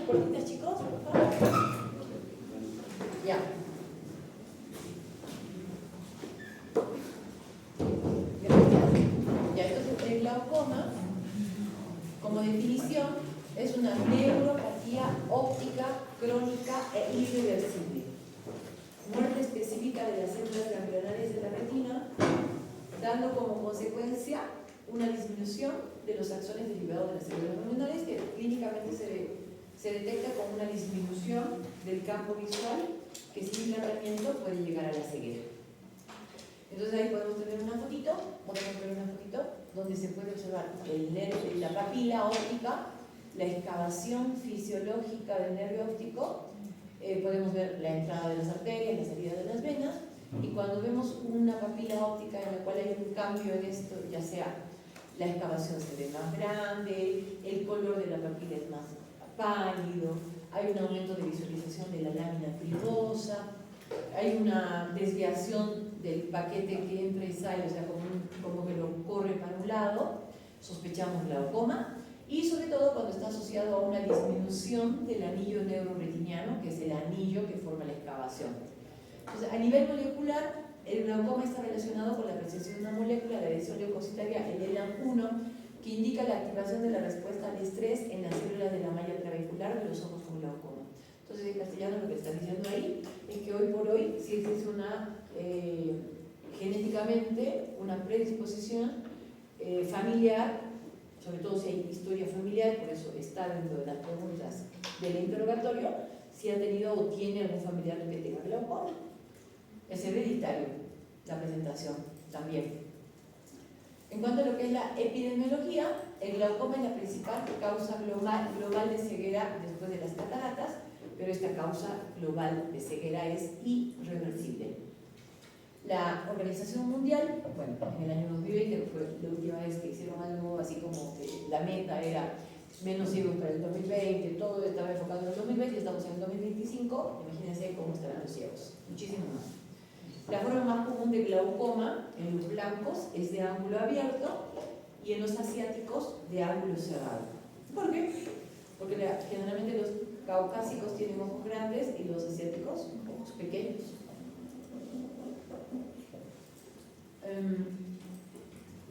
cortitas, chicos, por favor. Ya. Gracias. Ya, entonces el glaucoma, como definición, es una neuropatía óptica crónica e irreversible. Muerte específica de las células ganglionares de la retina, dando como consecuencia una disminución de los axones derivados de las células ganglionares, que clínicamente se detecta como una disminución del campo visual que sin tratamiento puede llegar a la ceguera. Entonces ahí podemos ver una fotito donde se puede observar el nervio, la papila óptica, la excavación fisiológica del nervio óptico, podemos ver la entrada de las arterias, la salida de las venas, y cuando vemos una papila óptica en la cual hay un cambio en esto, ya sea la excavación se ve más grande, el color de la papila es más pálido, hay un aumento de visualización de la lámina fibrosa, hay una desviación del paquete que entra y sale, o sea, como que lo corre para un lado, sospechamos glaucoma, y sobre todo cuando está asociado a una disminución del anillo neuroretiniano, que es el anillo que forma la excavación. Entonces, a nivel molecular, el glaucoma está relacionado con la presencia de una molécula, la adhesión leucocitaria, el ELAM1, que indica la activación de la respuesta al estrés en las células de la malla trabecular de los ojos con glaucoma. Entonces, en castellano lo que está diciendo ahí es que hoy por hoy sí existe genéticamente una predisposición familiar, sobre todo si hay historia familiar, por eso está dentro de las preguntas del interrogatorio, si ha tenido o tiene algún familiar que tenga glaucoma. Es hereditario la presentación también. En cuanto a lo que es la epidemiología, el glaucoma es la principal causa global de ceguera después de las cataratas, pero esta causa global de ceguera es irreversible. La Organización Mundial, bueno, en el año 2020, que fue la última vez que hicieron algo así como que la meta era menos ciegos para el 2020, todo estaba enfocado en el 2020, estamos en el 2025, imagínense cómo estarán los ciegos, muchísimo más. La forma más común de glaucoma en los blancos es de ángulo abierto y en los asiáticos de ángulo cerrado. ¿Por qué? Porque generalmente los caucásicos tienen ojos grandes y los asiáticos ojos pequeños.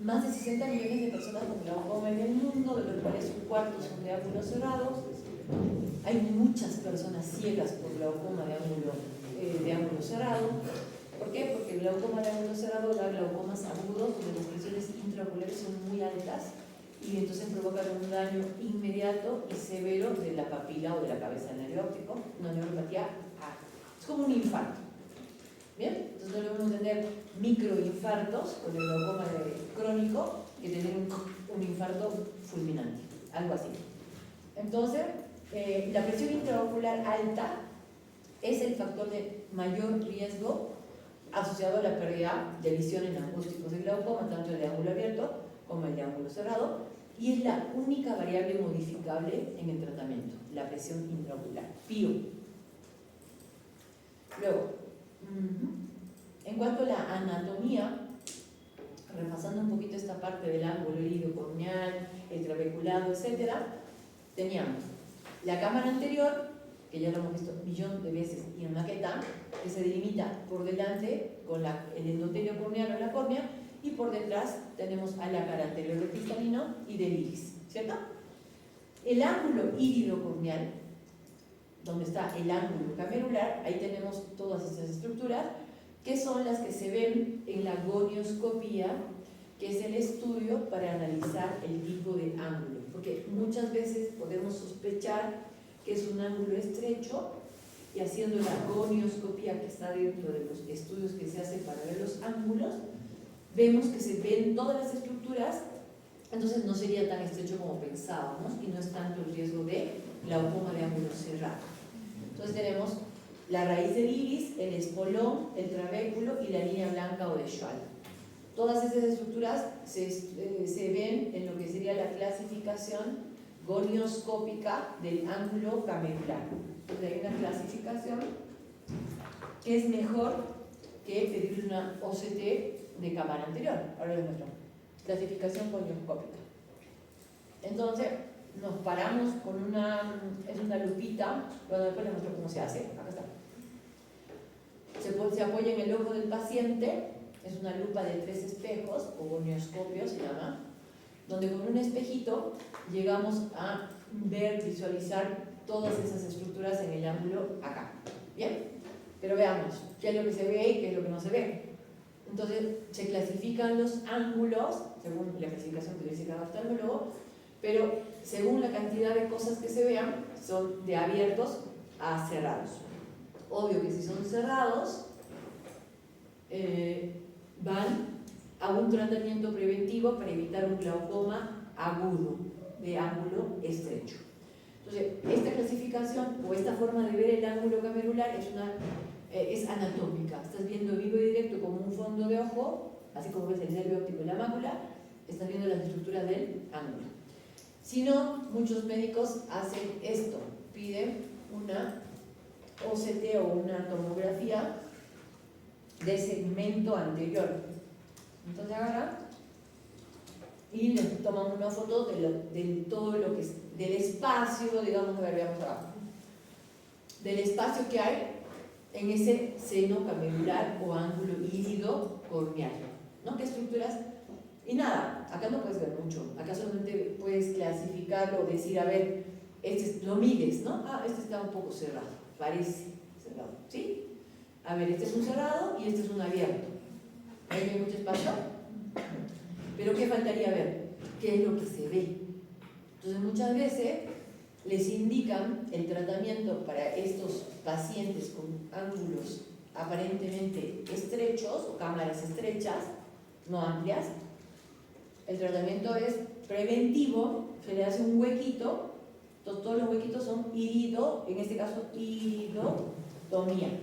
Más de 60 millones de personas con glaucoma en el mundo, de los cuales un cuarto son de ángulo cerrado. Hay muchas personas ciegas por glaucoma de ángulo cerrado. ¿Por qué? Porque el glaucoma de ángulo cerrado da glaucomas agudos, donde las presiones intraoculares son muy altas y entonces provocan un daño inmediato y severo de la papila o de la cabeza del nervio óptico, una neuropatía A. Es como un infarto. ¿Bien? Entonces no debemos tener microinfartos con el glaucoma crónico que tener un infarto fulminante, algo así. Entonces, la presión intraocular alta es el factor de mayor riesgo asociado a la pérdida de visión en ambos tipos de glaucoma, tanto el de ángulo abierto como el de ángulo cerrado, y es la única variable modificable en el tratamiento, la presión intraocular, PIO. Luego, en cuanto a la anatomía, repasando un poquito esta parte del ángulo irido-corneal, el trabeculado, etc., teníamos la cámara anterior, que ya lo hemos visto un millón de veces, y en maqueta, que se delimita por delante con el endotelio corneal o la córnea, y por detrás tenemos a la cara anterior del cristalino y del iris, ¿cierto? El ángulo irido-corneal, donde está el ángulo camerular, ahí tenemos todas estas estructuras, que son las que se ven en la gonioscopía, que es el estudio para analizar el tipo de ángulo, porque muchas veces podemos sospechar que es un ángulo estrecho, y haciendo la gonioscopía, que está dentro de los estudios que se hacen para ver los ángulos, vemos que se ven todas las estructuras, entonces no sería tan estrecho como pensábamos y no es tanto el riesgo de glaucoma de ángulo cerrado. Entonces tenemos la raíz del iris, el espolón, el trabéculo y la línea blanca o de Schwall. Todas esas estructuras se ven en lo que sería la clasificación gonioscópica del ángulo camerular. Entonces hay una clasificación que es mejor que pedir una OCT de cámara anterior. Ahora les muestro. Clasificación gonioscópica. Entonces, nos paramos con es una lupita, bueno, después les muestro cómo se hace, acá está. Se apoya en el ojo del paciente, es una lupa de 3 espejos, o gonioscopio se llama, donde con un espejito llegamos a ver, visualizar todas esas estructuras en el ángulo acá. ¿Bien? Pero veamos qué es lo que se ve y qué es lo que no se ve. Entonces se clasifican los ángulos, según la clasificación que dice cada oftalmólogo, pero según la cantidad de cosas que se vean, son de abiertos a cerrados. Obvio que si son cerrados, van a un tratamiento preventivo para evitar un glaucoma agudo de ángulo estrecho. Entonces, esta clasificación o esta forma de ver el ángulo camerular es anatómica. Estás viendo vivo y directo como un fondo de ojo, así como ves el nervio óptico y la mácula, estás viendo las estructuras del ángulo. Si no, muchos médicos hacen esto, piden una OCT o una tomografía de segmento anterior. Entonces agarran y les toman una foto de todo lo que es, del espacio, digamos, a ver, veamos abajo, del espacio que hay en ese seno camerular o ángulo híbrido corneal, ¿no? ¿Qué estructuras? Y nada, acá no puedes ver mucho, acá solamente puedes clasificarlo o decir, a ver, lo mides, ¿no? Ah, este está un poco cerrado, parece cerrado, ¿sí? A ver, este es un cerrado y este es un abierto. ¿Ahí hay mucho espacio? Pero ¿qué faltaría ver? ¿Qué es lo que se ve? Entonces muchas veces les indican el tratamiento para estos pacientes con ángulos aparentemente estrechos o cámaras estrechas, no amplias. El tratamiento es preventivo, se le hace un huequito, todos los huequitos son en este caso iridotomía.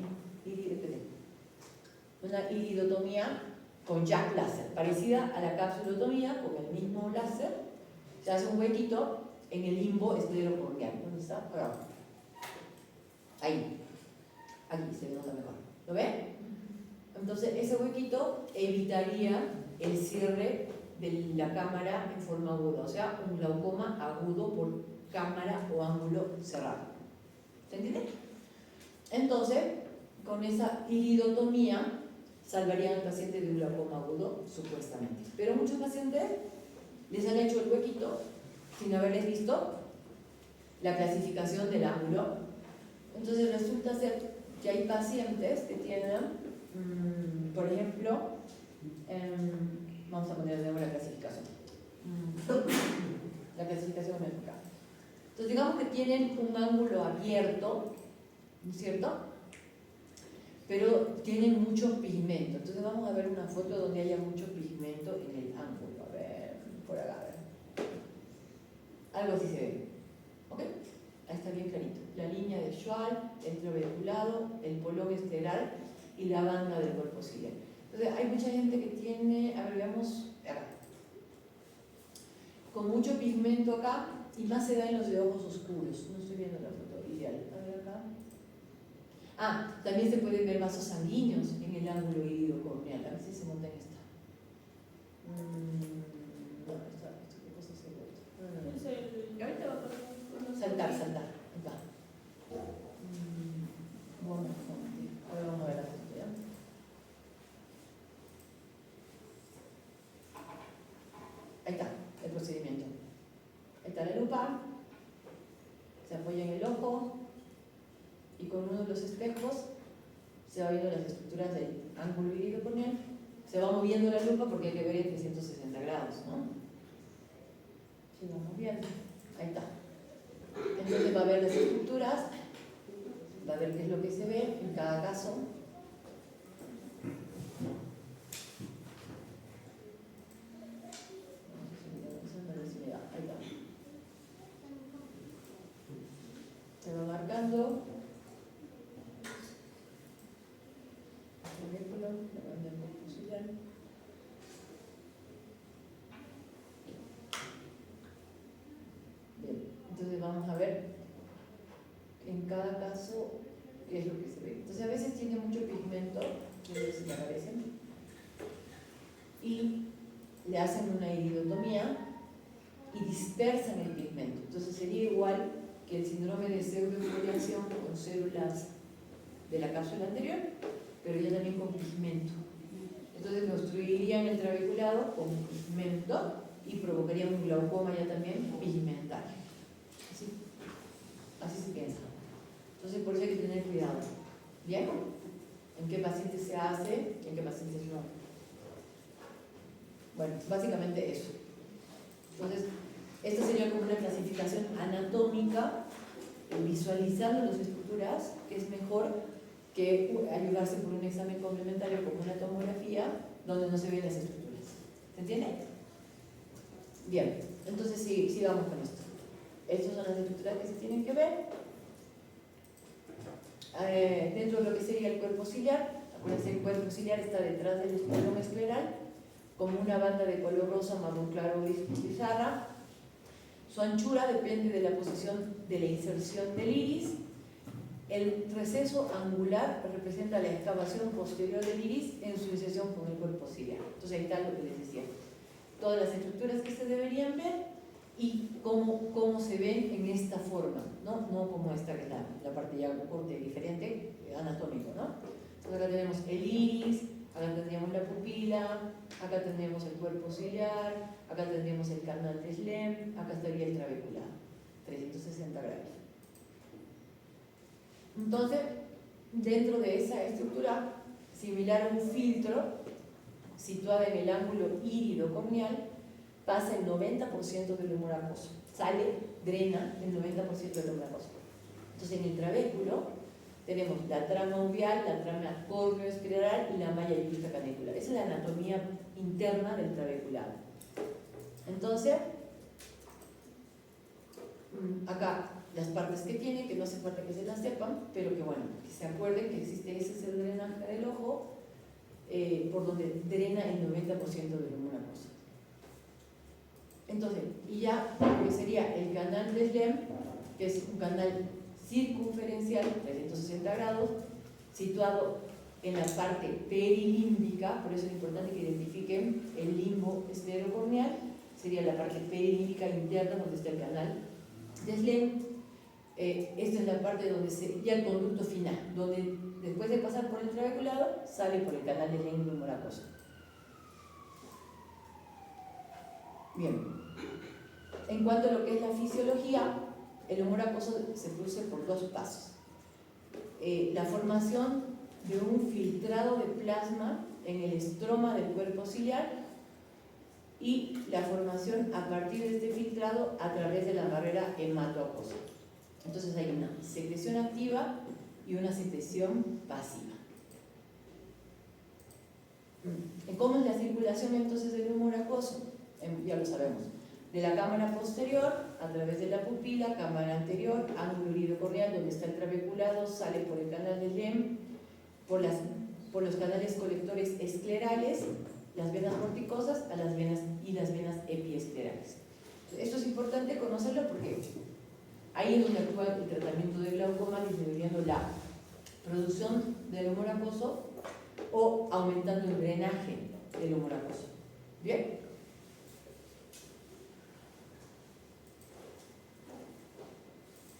Una iridotomía con jack láser, parecida a la capsulotomía, con el mismo láser, se hace un huequito en el limbo esclerocorneal. ¿Dónde está? Por abajo. Ahí. Aquí se nota mejor. ¿Lo ven? Entonces, ese huequito evitaría el cierre de la cámara en forma aguda, o sea, un glaucoma agudo por cámara o ángulo cerrado. ¿Se entiende? Entonces, con esa iridotomía salvarían al paciente de un glaucoma agudo, supuestamente. Pero muchos pacientes les han hecho el huequito sin haberles visto la clasificación del ángulo. Entonces resulta ser que hay pacientes que tienen, por ejemplo, vamos a poner de nuevo la clasificación. La clasificación médica. Entonces digamos que tienen un ángulo abierto, ¿no es cierto? Pero tienen mucho pigmento. Entonces vamos a ver una foto donde haya mucho pigmento en el ángulo. A ver, por acá, a ver. Algo así se ve. ¿Ok? Ahí está bien clarito. La línea de Schwal, el trabeculado, el polón estelar y la banda del cuerpo ciliar. Entonces hay mucha gente que tiene, a ver, veamos acá, con mucho pigmento acá, y más se da en los de ojos oscuros. No estoy viendo la foto ideal. A ver acá. Ah, también se pueden ver vasos sanguíneos en el ángulo iridocorneal. A ver si se monta en esta. No, ¿qué cosa se ve? Ahorita va a pasar. Saltar. Ahí va. Bueno, ahora vamos a ver la foto, ¿ya? Ahí está el procedimiento. Ahí está la lupa, se apoya en el ojo y con uno de los espejos se va viendo las estructuras del ángulo iridocorneal. Se va moviendo la lupa porque hay que ver en 360 grados, ¿no? Se va moviendo. Ahí está. Entonces va a ver las estructuras, va a ver qué es lo que se ve en cada caso. Ahí está. Se va marcando el vehículo, la banda del cuerpo ciliar. Bien, entonces vamos a ver en cada caso qué es lo que se ve. Entonces a veces tiene mucho pigmento, que se le aparecen, y le hacen una iridotomía y dispersan el pigmento. Entonces sería igual que el síndrome de pseudoexfoliación con células de la cápsula anterior, pero ya también con pigmento. Entonces lo obstruirían el trabeculado con pigmento y provocarían un glaucoma ya también pigmental. Así se piensa. Entonces por eso hay que tener cuidado. ¿Bien? ¿En qué pacientes se hace? ¿En qué pacientes no? Bueno, básicamente eso. Entonces, esta sería como una clasificación anatómica, visualizando las estructuras, que es mejor que ayudarse por un examen complementario como una tomografía, donde no se ven las estructuras. ¿Se entiende? Bien, entonces sí vamos con esto. Estas son las estructuras que se tienen que ver. Dentro de lo que sería el cuerpo ciliar, acuérdense, el cuerpo ciliar está detrás del esternón escleral, como una banda de color rosa, marrón claro, gris, pizarra. Su anchura depende de la posición de la inserción del iris. El receso angular representa la excavación posterior del iris en su inserción con el cuerpo ciliar. Entonces ahí está lo que les decía. Todas las estructuras que se deberían ver y cómo se ven en esta forma, no como esta que es la parte ya un corte diferente, anatómico, ¿no? Entonces acá tenemos el iris, acá tendríamos la pupila, acá tendríamos el cuerpo ciliar, acá tendríamos el canal de Schlemm, acá estaría el trabeculado, 360 grados. Entonces, dentro de esa estructura, similar a un filtro, situada en el ángulo írido-corneal, pasa el 90% del humor acuoso. Sale, drena el 90% del humor acuoso. Entonces, en el trabéculo tenemos la trama uveal, la trama córneo-escleral y la malla iris canecular. Esa es la anatomía interna del trabeculado. Entonces, acá las partes que tiene, que no hace falta que se las sepan, pero que bueno, que se acuerden que existe ese drenaje del ojo, por donde drena el 90% del humor acuoso. Entonces, y ya lo que sería el canal de Schlemm, que es un canal circunferencial, 360 grados, situado en la parte perilímbica, por eso es importante que identifiquen el limbo esclerocorneal, sería la parte perilímbica interna donde está el canal de Schlemm. Esta es la parte donde ya el conducto final, donde después de pasar por el trabeculado, sale por el canal de Schlemm del humor acuoso. Bien. En cuanto a lo que es la fisiología, el humor acuoso se produce por dos pasos. La formación de un filtrado de plasma en el estroma del cuerpo ciliar y la formación a partir de este filtrado a través de la barrera hematoacuosa. Entonces hay una secreción activa y una secreción pasiva. ¿Cómo es la circulación entonces del humor acuoso? Ya lo sabemos. De la cámara posterior, a través de la pupila, cámara anterior, ángulo iridocorneal, donde está el trabeculado, sale por el canal de Schlemm, por los canales colectores esclerales, las venas corticosas a las venas y las venas epiesclerales. Esto es importante conocerlo porque ahí es donde actúa el tratamiento de glaucoma, disminuyendo la producción del humor acuoso o aumentando el drenaje del humor acuoso. ¿Bien?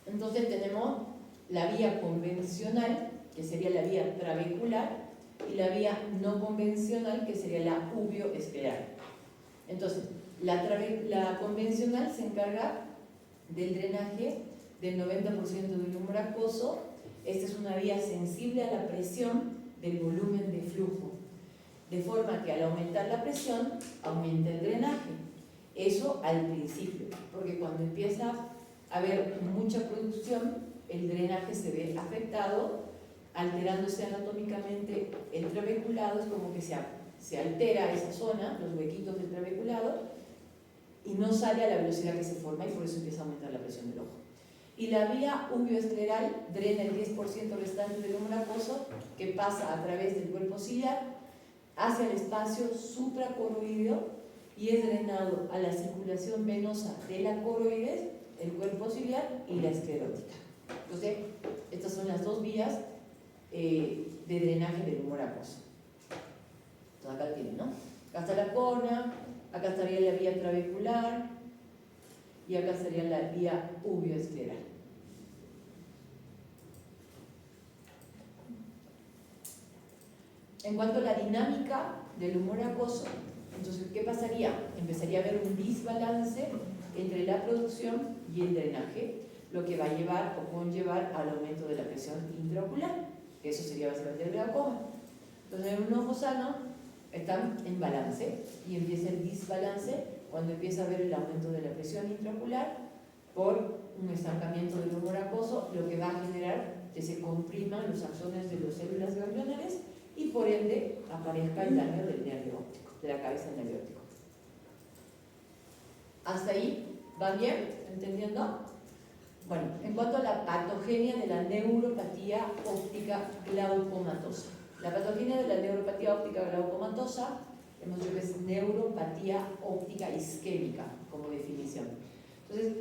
Entonces tenemos la vía convencional, que sería la vía trabecular, y la vía no convencional, que sería la uvioescleral. Entonces, la convencional se encarga del drenaje del 90% del humor acuoso. Esta es una vía sensible a la presión del volumen de flujo, de forma que al aumentar la presión, aumenta el drenaje. Eso al principio, porque cuando empieza a haber mucha producción, el drenaje se ve afectado, alterándose anatómicamente el trabeculado, es como que se altera esa zona, los huequitos del trabeculado, y no sale a la velocidad que se forma y por eso empieza a aumentar la presión del ojo. Y la vía uvioescleral drena el 10% restante del humor acuoso, que pasa a través del cuerpo ciliar hacia el espacio supracoroideo y es drenado a la circulación venosa de la coroides, el cuerpo ciliar y la esclerótica. Entonces, estas son las dos vías de drenaje del humor acuoso. Entonces acá tienen, ¿no? Acá está la córnea, acá estaría la vía trabecular, y acá sería la vía uveoescleral. En cuanto a la dinámica del humor acuoso, entonces, ¿qué pasaría? Empezaría a haber un desbalance entre la producción y el drenaje, lo que va a llevar o conllevar al aumento de la presión intraocular, que eso sería básicamente el glaucoma. Entonces, en un ojo sano están en balance y empieza el desbalance cuando empieza a haber el aumento de la presión intraocular por un estancamiento del humor acuoso, lo que va a generar que se compriman los axones de las células ganglionares y por ende aparezca el daño del nervio óptico, de la cabeza del nervio óptico. ¿Hasta ahí? ¿Va bien? ¿Entendiendo? Bueno, en cuanto a la patogenia de la neuropatía óptica glaucomatosa. La patogenia de la neuropatía óptica glaucomatosa, hemos dicho que es neuropatía óptica isquémica como definición. Entonces,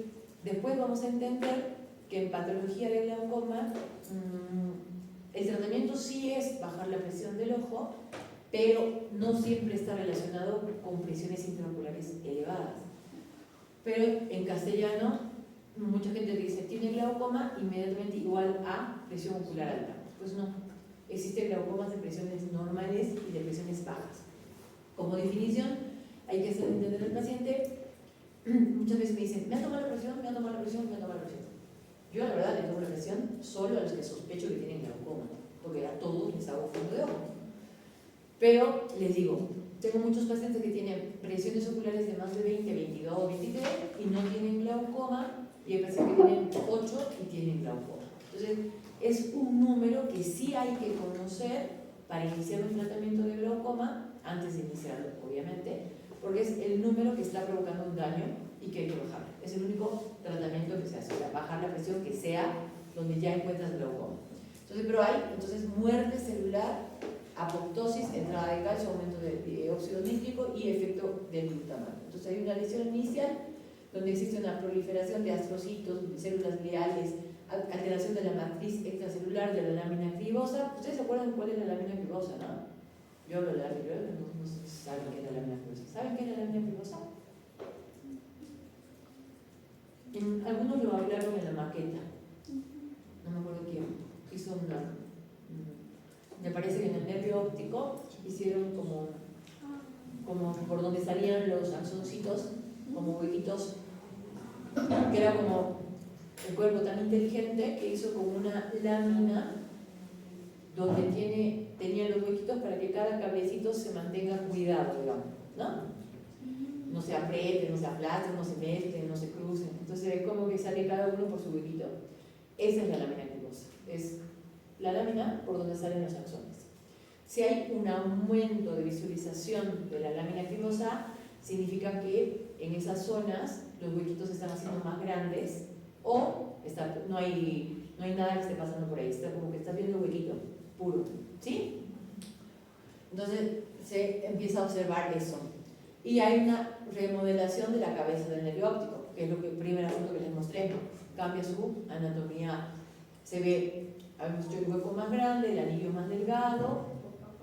después vamos a entender que en patología de glaucoma el tratamiento sí es bajar la presión del ojo, pero no siempre está relacionado con presiones intraoculares elevadas. Pero en castellano, mucha gente te dice, tiene glaucoma, inmediatamente igual a presión ocular alta. Pues no, existen glaucomas de presiones normales y de presiones bajas. Como definición, hay que hacer entender al paciente, muchas veces me dicen, me ha tomado la presión, me ha tomado la presión, me ha tomado la presión. Yo la verdad le tomo la presión solo a los que sospecho que tienen glaucoma, porque a todos les hago fondo de ojo. Pero les digo, tengo muchos pacientes que tienen presiones oculares de más de 20, 22, 23 y no tienen glaucoma, y hay pacientes que tienen 8 y tienen glaucoma. Entonces, es un número que sí hay que conocer para iniciar un tratamiento de glaucoma, antes de iniciarlo, obviamente, porque es el número que está provocando un daño y que hay que bajar. Es el único tratamiento que se hace, o sea, bajar la presión que sea donde ya encuentras glaucoma. Entonces, pero hay muerte celular, apoptosis, entrada de calcio, aumento de óxido nítrico y efecto del glutamato. Entonces hay una lesión inicial donde existe una proliferación de astrocitos, células gliales, alteración de la matriz extracelular de la lámina cribosa. ¿Ustedes se acuerdan cuál es la lámina cribosa, no? Yo hablo de la lámina cribosa, no saben qué es la lámina cribosa. ¿Saben qué es la lámina cribosa? Algunos lo hablaron en la maqueta. No me acuerdo quién. Hizo una... Me parece que en el nervio óptico hicieron como por donde salían los axoncitos, como huequitos, que era como el cuerpo tan inteligente que hizo como una lámina donde tenía los huequitos para que cada cablecito se mantenga cuidado, digamos, ¿no? No se aprieten, no se aplasten, no se mezclen, no se crucen. Entonces es como que sale cada uno por su huequito. Esa es la lámina cribosa. Es la lámina por donde salen los axones. Si hay un aumento de visualización de la lámina cribosa, significa que en esas zonas los huequitos se están haciendo más grandes o no hay nada que esté pasando por ahí, está como que está viendo huequito puro, ¿sí? Entonces se empieza a observar eso. Y hay una remodelación de la cabeza del nervio óptico, que es lo que el primer asunto que les mostré, cambia su anatomía, se ve el hueco más grande, el anillo más delgado,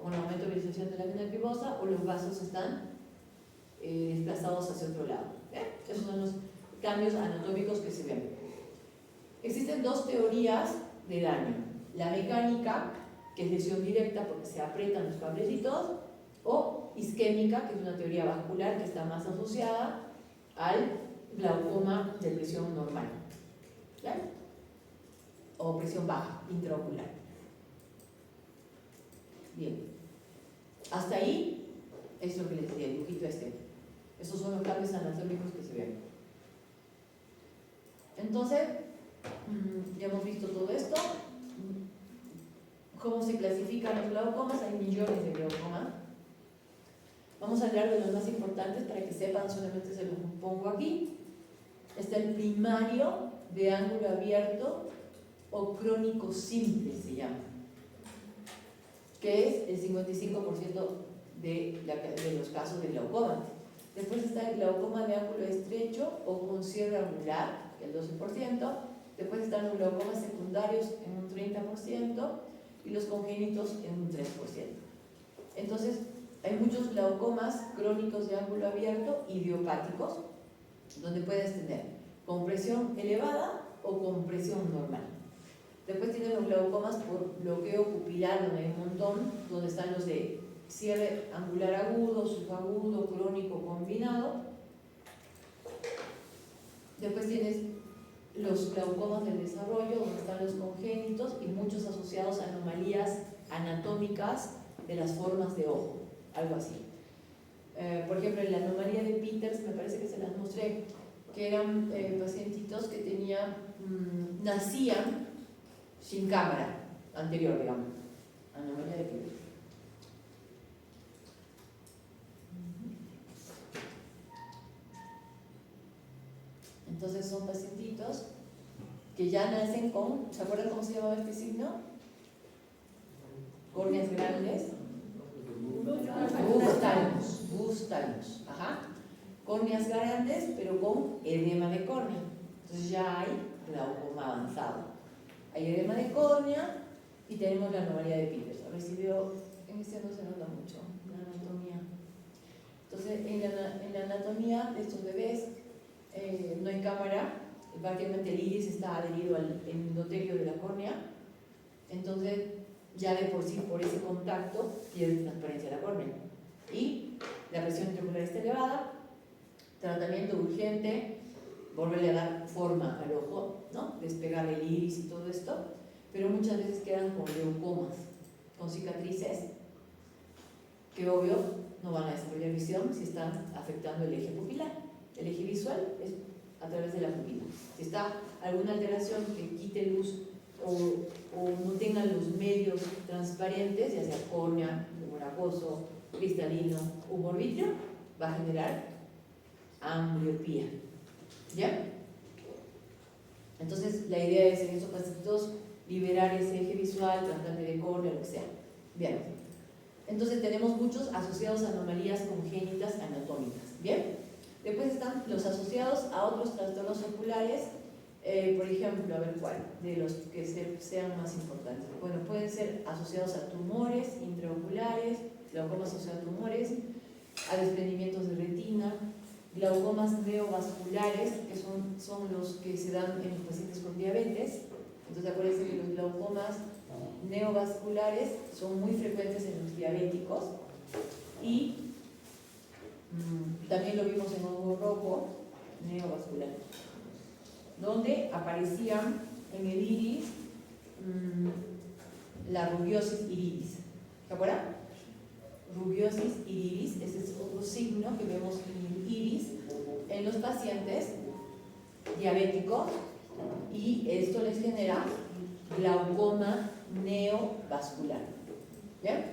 un aumento de visualización de la lámina cribosa, o los vasos están desplazados hacia otro lado. Esos son los cambios anatómicos que se ven. Existen dos teorías de daño: la mecánica, que es lesión directa porque se aprietan los cablecitos, o isquémica, que es una teoría vascular que está más asociada al glaucoma de presión normal, ¿claro? O presión baja, intraocular. Bien, hasta ahí es lo que les decía, el dibujito este. Esos son los cambios anatómicos que se ven. Entonces, ya hemos visto todo esto. ¿Cómo se clasifican los glaucomas? Hay millones de glaucomas. Vamos a hablar de los más importantes para que sepan, solamente se los pongo aquí. Está el primario de ángulo abierto o crónico simple, se llama, que es el 55% de los casos de glaucoma. Después está el glaucoma de ángulo estrecho o con cierre angular, el 12%. Después están los glaucomas secundarios en un 30% y los congénitos en un 3%. Entonces, hay muchos glaucomas crónicos de ángulo abierto idiopáticos, donde puedes tener con presión elevada o con presión normal. Después tienen los glaucomas por bloqueo pupilar, donde hay un montón, donde están los de cierre angular agudo, subagudo, crónico, combinado. Después tienes los glaucomas del desarrollo, donde están los congénitos y muchos asociados a anomalías anatómicas de las formas de ojo, algo así. Por ejemplo, en la anomalía de Peters, me parece que se las mostré, que eran pacientitos que tenían, nacían sin cámara anterior, digamos. Anomalía de Peters. Entonces son pacientitos que ya nacen con, ¿se acuerdan cómo se llamaba este signo? Córneas grandes. Bústalos. Ajá. Córneas grandes, pero con edema de córnea. Entonces ya hay glaucoma avanzado. Hay edema de córnea y tenemos la anomalía de Peters. A ver si veo, en este no se nota mucho, la anatomía. Entonces, en la anatomía de estos bebés no hay cámara, prácticamente el iris está adherido al endotelio de la córnea, entonces ya de por sí, por ese contacto, pierde transparencia de la córnea. Y la presión intraocular está elevada, tratamiento urgente, volverle a dar forma al ojo, ¿no? Despegar el iris y todo esto, pero muchas veces quedan con leucomas, con cicatrices, que obvio no van a desarrollar visión si están afectando el eje pupilar. El eje visual es a través de la pupila. Si está alguna alteración que quite luz o no tenga los medios transparentes, ya sea córnea, humor acuoso, cristalino, humor vítreo, va a generar ambliopía. ¿Ya? Entonces la idea es en esos pacientes liberar ese eje visual, trasplante de córnea, lo que sea. Bien. Entonces tenemos muchos asociados a anomalías congénitas anatómicas. Bien. Después están los asociados a otros trastornos oculares, por ejemplo, a ver cuál, de los que sean más importantes. Bueno, pueden ser asociados a tumores intraoculares, glaucomas asociados a tumores, a desprendimientos de retina, glaucomas neovasculares, que son los que se dan en los pacientes con diabetes. Entonces acuérdense que los glaucomas neovasculares son muy frecuentes en los diabéticos y también lo vimos en hongo rojo neovascular, donde aparecían en el iris la rubiosis iridis. ¿Se acuerdan? Rubiosis iridis, ese es otro signo que vemos en el iris en los pacientes diabéticos y esto les genera glaucoma neovascular. ¿Bien?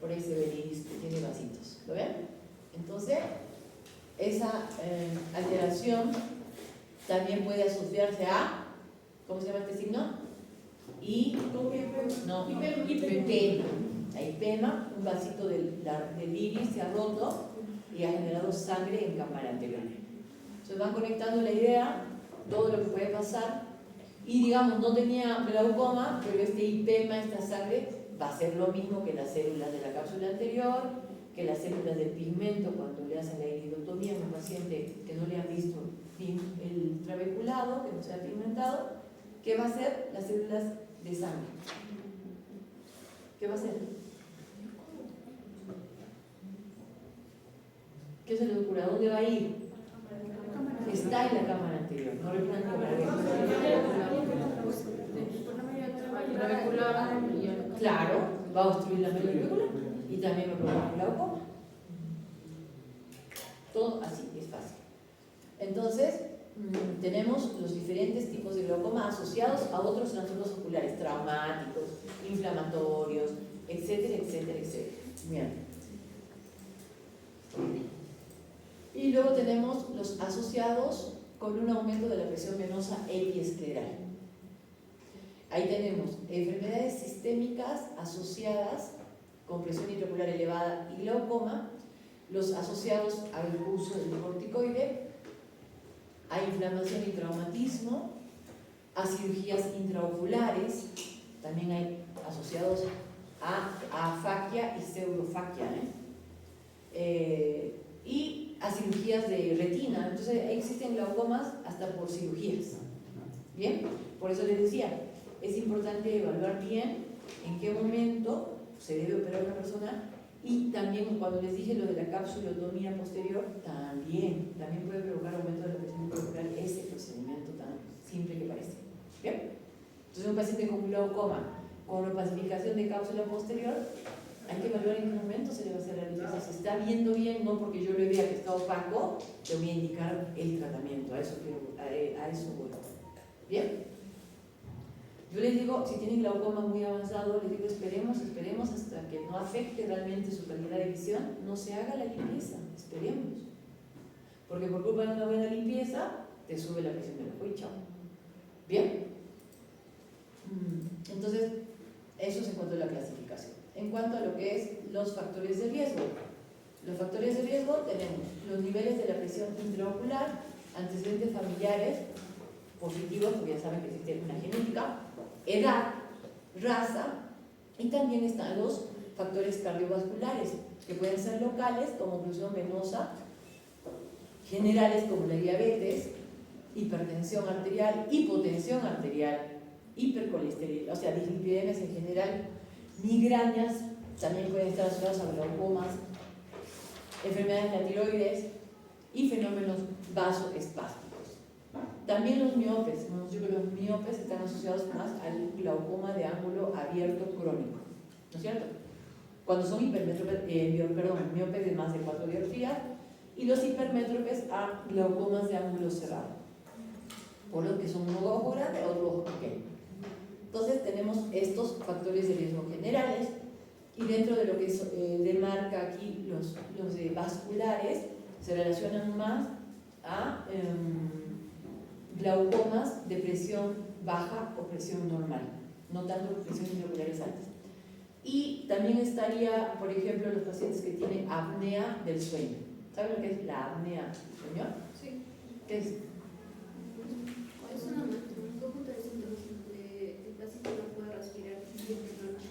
Por ahí se ve el iris que tiene vasitos. ¿Lo ven? Entonces, esa alteración también puede asociarse a, ¿cómo se llama este signo? Hipema. La hipema, un vasito del iris se ha roto y ha generado sangre en cámara anterior. Entonces van conectando la idea, todo lo que puede pasar, y digamos, no tenía glaucoma, pero este hipema, esta sangre, va a ser lo mismo que las células de la cápsula anterior, que las células del pigmento cuando le hacen la iridotomía a un paciente que no le han visto el trabeculado, que no se ha pigmentado. ¿Qué va a hacer? Las células de sangre. ¿Qué va a hacer? ¿Qué se les ocurre? ¿A dónde va a ir? Está en la cámara anterior. No recuerdan cómo era. Claro, va a obstruir la melodícula y también va a provocar glaucoma. Todo así, es fácil. Entonces, tenemos los diferentes tipos de glaucoma asociados a otros trastornos oculares, traumáticos, inflamatorios, etcétera, etcétera, etcétera. Bien. Y luego tenemos los asociados con un aumento de la presión venosa epiescleral. Ahí tenemos enfermedades sistémicas asociadas con presión intraocular elevada y glaucoma, los asociados al uso del corticoide, a inflamación y traumatismo, a cirugías intraoculares, también hay asociados a afaquia y pseudofaquia, y a cirugías de retina. Entonces existen glaucomas hasta por cirugías. Bien, por eso les decía, es importante evaluar bien en qué momento se debe operar una persona, y también cuando les dije lo de la capsulotomía posterior, también puede provocar aumento de la presión corporal ese procedimiento tan simple que parece. Bien, entonces un paciente con glaucoma con opacificación de cápsula posterior, hay que evaluar en qué momento se le va a hacer la limpieza. Se está viendo bien, no porque yo le vea que está opaco, le voy a indicar el tratamiento. A eso voy. Bien. Yo les digo, si tienen glaucoma muy avanzado, les digo, esperemos hasta que no afecte realmente su calidad de visión, no se haga la limpieza, esperemos. Porque por culpa de una buena limpieza, te sube la presión del ojo y chao. ¿Bien? Entonces, eso es en cuanto a la clasificación. En cuanto a lo que es los factores de riesgo. Los factores de riesgo tenemos los niveles de la presión intraocular, antecedentes familiares positivos, porque ya saben que existe una genética, edad, raza, y también están los factores cardiovasculares, que pueden ser locales, como oclusión venosa, generales, como la diabetes, hipertensión arterial, hipotensión arterial, hipercolesterolemia, o sea, dislipidemias en general, migrañas, también pueden estar asociadas a glaucomas, enfermedades de la tiroides y fenómenos vasoespásticos. También los miopes, hemos dicho que los miopes están asociados más al glaucoma de ángulo abierto crónico, ¿no es cierto? Cuando son miopes de más de 4 dioptrías, y los hipermétropes a glaucomas de ángulo cerrado, por lo que son un ojo grande o otro ojo pequeño. Entonces tenemos estos factores de riesgo generales, y dentro de lo que demarca aquí los vasculares, se relacionan más a glaucomas de presión baja o presión normal, no tanto presiones intraoculares altas. Y también estaría, por ejemplo, los pacientes que tienen apnea del sueño. ¿Saben lo que es la apnea del sueño? Sí. ¿Qué es? Es un conjunto de síntomas donde el paciente no puede respirar bien de noche.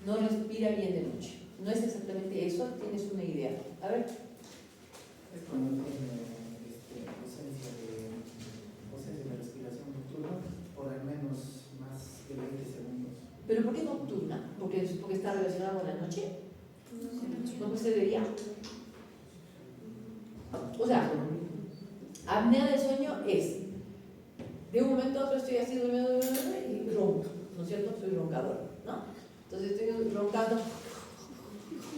No respira bien de noche. No es exactamente eso, tienes una idea. A ver. Es cuando tiene ausencia de respiración nocturna por al menos más de 20 segundos. ¿Pero por qué nocturna? ¿Porque está relacionado con la noche? ¿No puede ser de día? O sea, apnea del sueño es, de un momento a otro estoy así durmiendo y ronco, ¿no es cierto? Soy roncador, ¿no? Entonces estoy roncando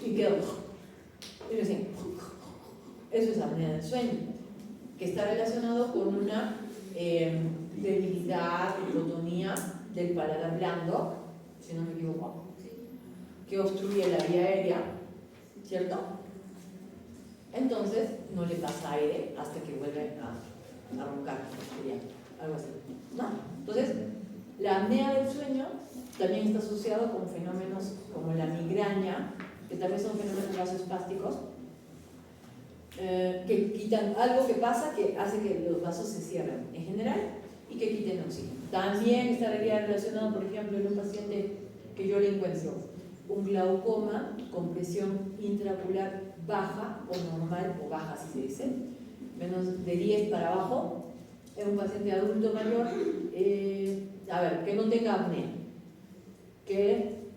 y quedo, y así. Eso es apnea del sueño, que está relacionado con una debilidad, hipotonía del paladar blando, si no me equivoco, que obstruye la vía aérea, ¿cierto? Entonces no le pasa aire hasta que vuelve a roncar, algo así, ¿no? Entonces, la apnea del sueño también está asociado con fenómenos como la migraña, que también son fenómenos vasoespásticos, que quitan algo que pasa que hace que los vasos se cierren en general y que quiten oxígeno. También estaría relacionado, por ejemplo, en un paciente que yo le encuentro un glaucoma con presión intraocular baja o normal o baja, así se dice, menos de 10 para abajo, en un paciente adulto mayor, que no tenga apnea,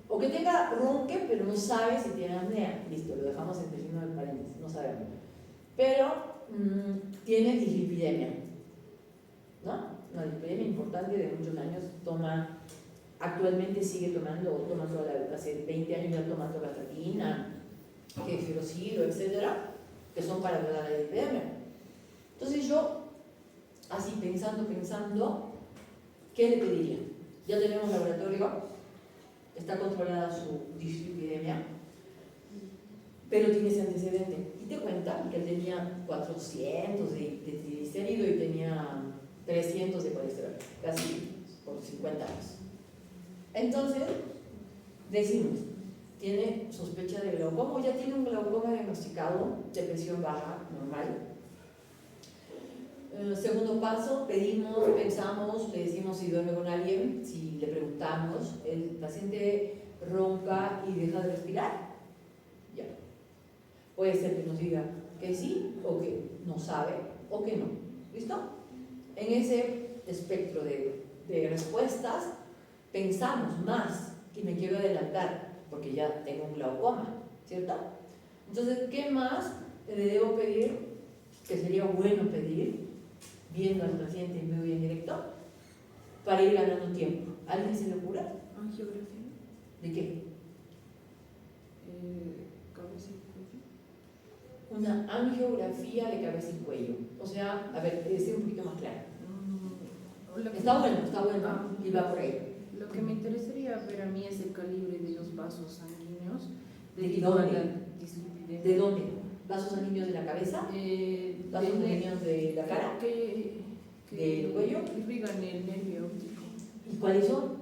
o que tenga ronque, pero no sabe si tiene apnea. Listo, lo dejamos entre signo de paréntesis, no sabemos. Pero tiene dislipidemia, ¿no? Una dislipidemia importante de muchos años, actualmente sigue tomando, o toma hace 20 años ya toma torvastatina, kefirocilo, etcétera, que son para tratar la dislipidemia. Entonces yo, así pensando, ¿qué le pediría? Ya tenemos laboratorio, está controlada su dislipidemia, pero tiene ese antecedente. Y te cuenta que él tenía 400 de triglicérido y tenía 300 de colesterol, casi por 50 años. Entonces, decimos, tiene sospecha de glaucoma o ya tiene un glaucoma diagnosticado de presión baja, normal. Segundo paso, pensamos, le decimos si duerme con alguien, si le preguntamos, el paciente ronca y deja de respirar. Ya. Puede ser que nos diga que que sí o que no sabe o que no. ¿Listo? En ese espectro de respuestas pensamos más, y me quiero adelantar porque ya tengo un glaucoma, ¿cierto? Entonces, ¿qué más le debo pedir, que sería bueno pedir, viendo al paciente en vivo y en directo, para ir ganando tiempo? ¿Alguien se le ocurre? Angiografía. ¿De qué? Cabeza y cuello. Una angiografía de cabeza y cuello. O sea, a ver, decir un poquito más claro. Está bueno, y va por ahí. Lo que me interesaría ver a mí es el calibre de los vasos sanguíneos. ¿De dónde? ¿De dónde? ¿Vasos sanguíneos de la cabeza? ¿Vasos sanguíneos de la cara? ¿Del cuello? Irrigan el nervio óptico. ¿Y cuáles son?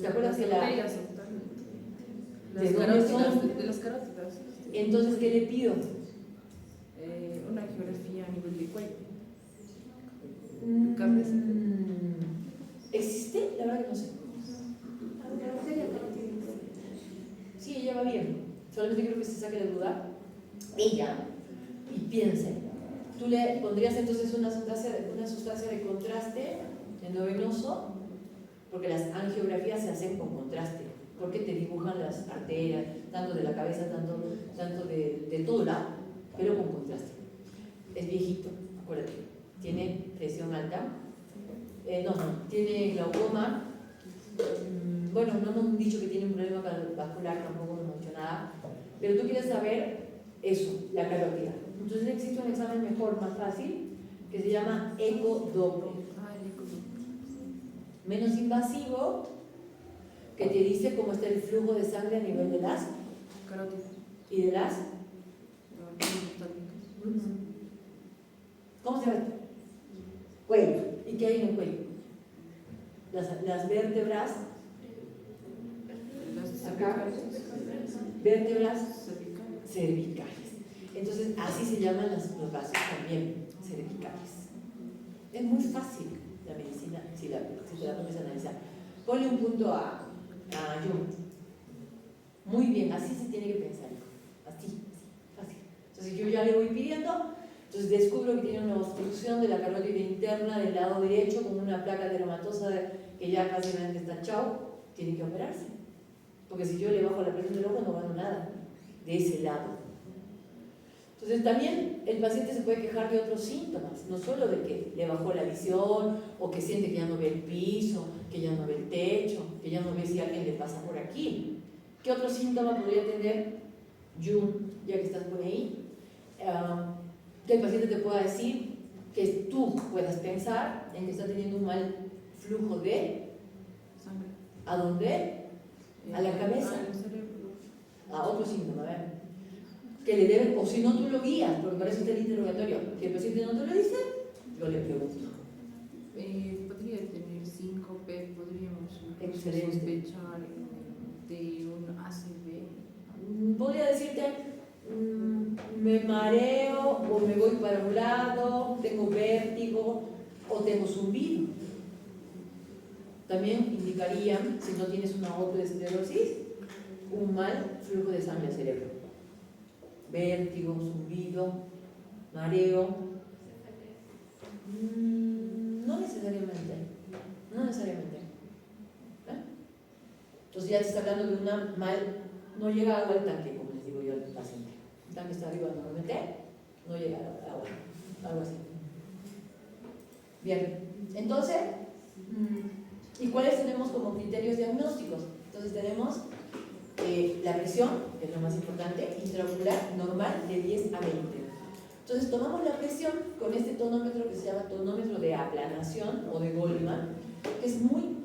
¿Te acuerdas que la...? arterias, totalmente. ¿De dónde son? De las carótidas. Entonces, ¿qué le pido? Una angiografía a nivel de cuello. ¿Existe? La verdad que no sé. Sí, ella va bien. Solamente quiero que se saque la duda. Ella, y piense. Tú le pondrías entonces una sustancia de contraste endovenoso, porque las angiografías se hacen con contraste, porque te dibujan las arterias, tanto de la cabeza, tanto de todo lado, pero con contraste. Es viejito, acuérdate. Tiene presión alta. Tiene glaucoma. Bueno, no hemos dicho que tiene un problema vascular, tampoco hemos dicho nada. Pero tú quieres saber eso, la carótida. Entonces existe un examen mejor, más fácil, que se llama ecodoppler. Menos invasivo, que te dice cómo está el flujo de sangre a nivel de las Carótidas. y de las. ¿Cómo se llama? Cuello. ¿Y qué hay en el cuello? Las vértebras. Acá. Vértebras cervicales. Entonces, así se llaman los vasos también, cervicales. Es muy fácil la medicina, si te la pones a analizar. Ponle un punto a Jung. Muy bien, así se tiene que pensar. Así, fácil. Entonces, yo ya le voy pidiendo. Entonces descubro que tiene una obstrucción de la carótida interna del lado derecho con una placa dermatosa que ya casi está chao, tiene que operarse. Porque si yo le bajo la presión del ojo no gano nada de ese lado. Entonces también el paciente se puede quejar de otros síntomas, no solo de que le bajó la visión o que siente que ya no ve el piso, que ya no ve el techo, que ya no ve si alguien le pasa por aquí. ¿Qué otro síntoma podría tener Jung, ya que estás por ahí? Que el paciente te pueda decir que tú puedas pensar en que está teniendo un mal flujo de Sangre. ¿a dónde? A la cabeza. Al cerebro. A otro síntoma, a ver. Que le deben, o si no tú lo guías, porque para eso está el interrogatorio. Si el paciente no te lo dice, yo le pregunto. Podría tener síncope, podríamos Excelente. sospechar de un ACV. Podría decirte, me mareo o me voy para un lado, tengo vértigo o tengo zumbido. También indicarían, si no tienes una autoesclerosis, un mal flujo de sangre al cerebro. Vértigo, zumbido, mareo. No necesariamente. Entonces ya te está hablando de una mal, no llega agua al tanque, como les digo yo al paciente. El tanque está arriba normalmente, no llega agua, algo así. Bien, entonces, ¿y cuáles tenemos como criterios diagnósticos? Entonces tenemos la presión, que es lo más importante, intraocular normal de 10 a 20. Entonces tomamos la presión con este tonómetro que se llama tonómetro de aplanación o de Goldman, que es muy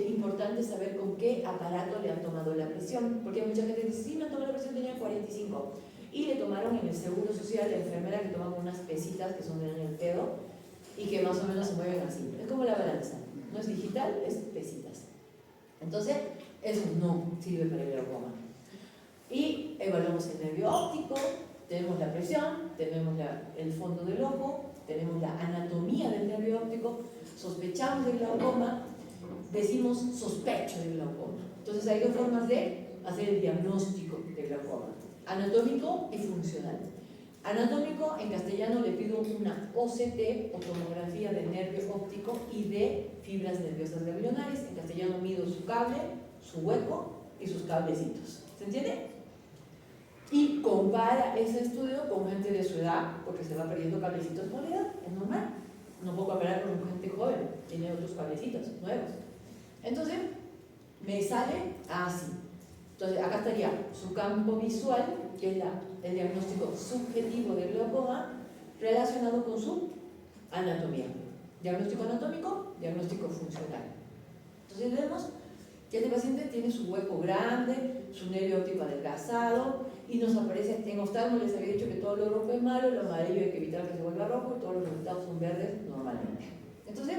importante saber con qué aparato le han tomado la presión, porque hay mucha gente que dice, sí, me han tomado la presión, tenía 45, y le tomaron en el Seguro Social, la enfermera que toma unas pesitas que son en el dedo y que más o menos se mueven así, es como la balanza, no es digital, es pesitas. Entonces, eso no sirve para el glaucoma. Y evaluamos el nervio óptico, tenemos la presión, tenemos el fondo del ojo, tenemos la anatomía del nervio óptico, sospechamos del glaucoma, decimos sospecho del glaucoma. Entonces hay dos formas de hacer el diagnóstico del glaucoma. anatómico y funcional. Anatómico, en castellano le pido una OCT o tomografía de nervio óptico y de fibras nerviosas ganglionares. En castellano mido su cable, su hueco y sus cablecitos. ¿Se entiende? Y compara ese estudio con gente de su edad, porque se va perdiendo cablecitos por la edad, es normal. No puedo comparar con gente joven, tiene otros cablecitos nuevos. Entonces, me sale así. Entonces, acá estaría su campo visual, que es el diagnóstico subjetivo del glaucoma, relacionado con su anatomía. Diagnóstico anatómico, diagnóstico funcional. Entonces, vemos que este paciente tiene su hueco grande, su nervio óptico adelgazado, y nos aparece, en oftalmo les había dicho que todo lo rojo es malo, lo amarillo hay que evitar que se vuelva rojo, y todos los resultados son verdes normalmente. Entonces,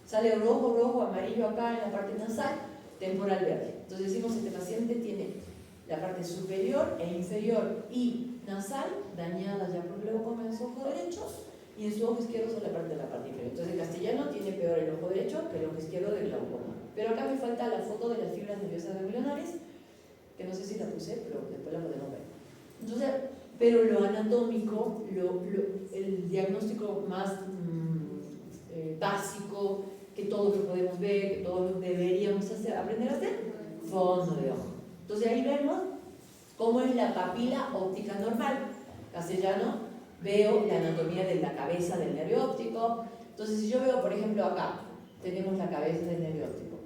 sale rojo, rojo, amarillo acá en la parte nasal, temporal verde. Entonces decimos que este paciente tiene la parte superior e inferior y nasal dañadas ya por glaucoma en su ojo derecho, y en su ojo izquierdo solo la parte inferior. Entonces, en castellano tiene peor el ojo derecho que el ojo izquierdo del glaucoma. Pero acá me falta la foto de las fibras nerviosas ganglionares, que no sé si la puse, pero después la podemos ver. Entonces, pero lo anatómico, el diagnóstico más básico, que todos lo podemos ver, que todos deberíamos aprender a hacer, fondo de ojo. Entonces ahí vemos cómo es la papila óptica normal. Castellano, veo la anatomía de la cabeza del nervio óptico. Entonces si yo veo, por ejemplo, acá, tenemos la cabeza del nervio óptico,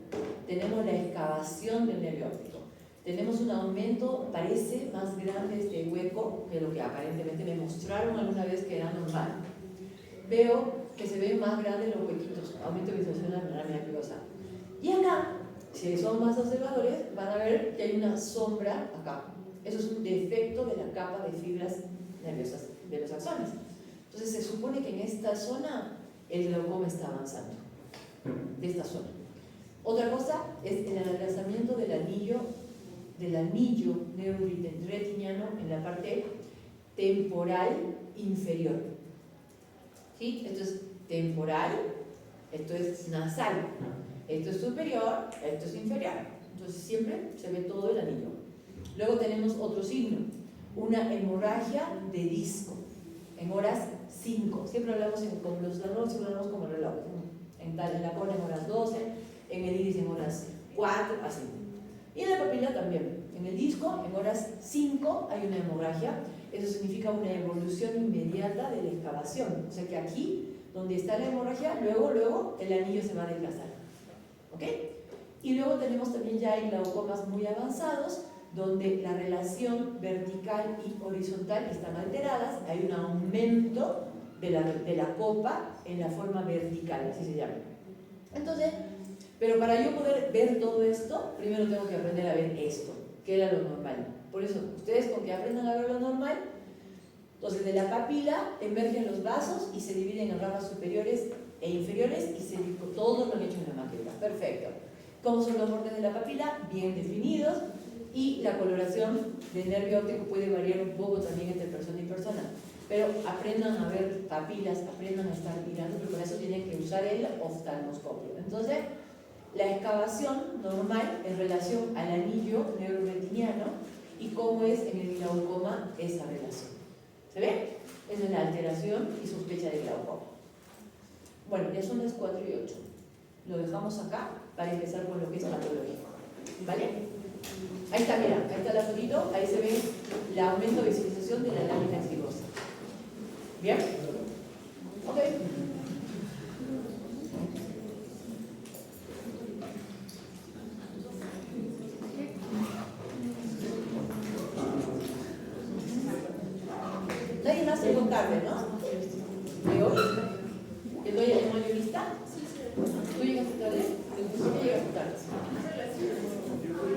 tenemos la excavación del nervio óptico, tenemos un aumento, parece más grande este hueco que lo que aparentemente me mostraron alguna vez que era normal. Veo que se ven más grandes los huequitos, aumento de visualización de la lámina aquilosa. Y acá, si son más observadores, van a ver que hay una sombra acá. Eso es un defecto de la capa de fibras nerviosas de los axones. Entonces se supone que en esta zona el glaucoma está avanzando, de esta zona. Otra cosa es el adelgazamiento del anillo neuroretiniano en la parte temporal inferior. ¿Sí? Esto es temporal, esto es nasal, esto es superior, esto es inferior. Entonces siempre se ve todo el anillo. Luego tenemos otro signo, una hemorragia de disco en horas 5. Siempre hablamos con los reloj, siempre hablamos como reloj. En la cola en horas 12, en el iris en horas 4, así. Y en la papila también. En el disco, en horas 5, hay una hemorragia. Eso significa una evolución inmediata de la excavación. O sea que aquí, donde está la hemorragia, luego el anillo se va a desgastar. ¿Ok? Y luego tenemos también ya glaucomas muy avanzados, donde la relación vertical y horizontal están alteradas. Hay un aumento de la copa en la forma vertical, así se llama. Entonces, pero para yo poder ver todo esto, primero tengo que aprender a ver esto, que era lo normal. Por eso, ustedes con que aprendan a ver lo normal, entonces de la papila emergen los vasos y se dividen en ramas superiores e inferiores, y todo lo han hecho en la máquina. Perfecto. ¿Cómo son los bordes de la papila? Bien definidos, y la coloración del nervio óptico puede variar un poco también entre persona y persona. Pero aprendan a ver papilas, aprendan a estar mirando, pero para eso tienen que usar el oftalmoscopio. Entonces, la excavación normal en relación al anillo neuroretiniano y cómo es en el glaucoma esa relación. ¿Se ve? Esa es la alteración y sospecha de glaucoma. Bueno, ya son las 4 y 8. Lo dejamos acá para empezar con lo que es patológico. ¿Vale? Ahí está, mira, ahí está la fotito, ahí se ve el aumento de visualización de la lámina exiguosa. ¿Bien? Ok. Nadie más se contarme, ¿no? ¿De hoy? ¿De hoy el mayorista?